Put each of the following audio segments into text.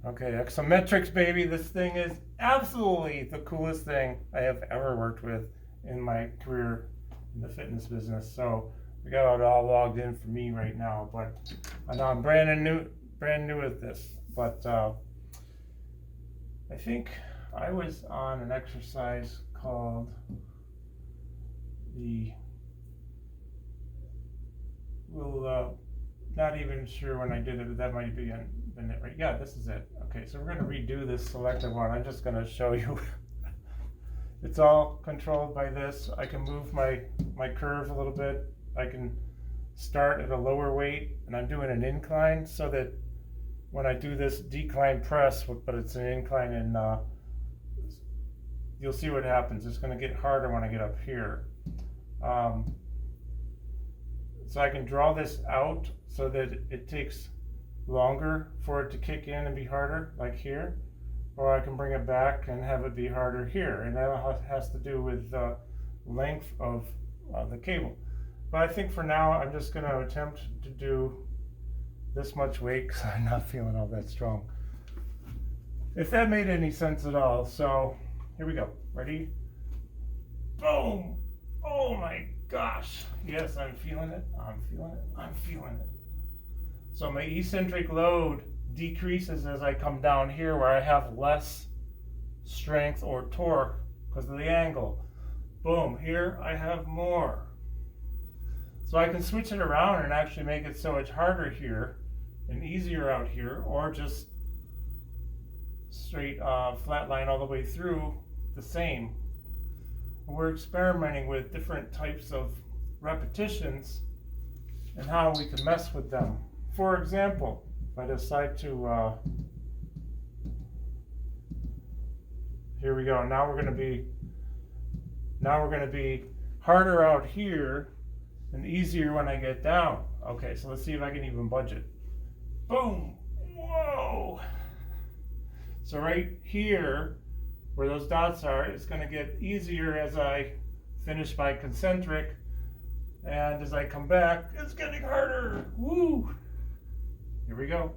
Okay, Xometrics, baby. This thing is absolutely the coolest thing I have ever worked with in my career in the fitness business. So we got it all logged in for me right now, but I know I'm brand new at this. But I think I was on an exercise called the not even sure when I did it, but that might be been it, right? Yeah, this is it. Okay, so we're going to redo this selected one. I'm just going to show you. It's all controlled by this. I can move my curve a little bit. I can start at a lower weight, and I'm doing an incline so that when I do this decline press, but it's an incline, and you'll see what happens. It's going to get harder when I get up here. So I can draw this out so that it takes longer for it to kick in and be harder, like here, or I can bring it back and have it be harder here, and that has to do with the length of the cable. But I think for now I'm just going to attempt to do this much weight because I'm not feeling all that strong, if that made any sense at all. So here we go. Ready? Boom! Oh my gosh, yes, I'm feeling it, I'm feeling it, I'm feeling it. So my eccentric load decreases as I come down here where I have less strength or torque because of the angle. Boom, here I have more. So I can switch it around and actually make it so it's harder here and easier out here, or just straight flat line all the way through the same. We're experimenting with different types of repetitions and how we can mess with them. For example, if I decide to, here we go. Now we're going to be harder out here and easier when I get down. Okay, so let's see if I can even budge it. Boom! Whoa! So right here, where those dots are, it's going to get easier as I finish my concentric, and as I come back, it's getting harder. Woo! Here we go.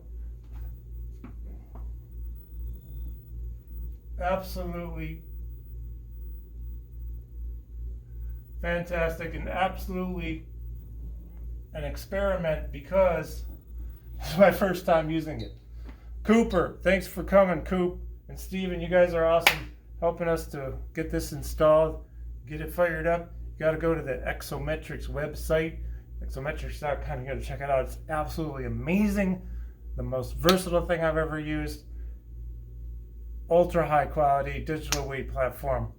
Absolutely fantastic, and absolutely an experiment because this is my first time using it. Cooper, thanks for coming, Coop. And Steven, you guys are awesome helping us to get this installed, get it fired up. You got to go to the Xometrics website, xometrics.com. You got to check it out. It's absolutely amazing. The most versatile thing I've ever used. Ultra high quality digital weight platform.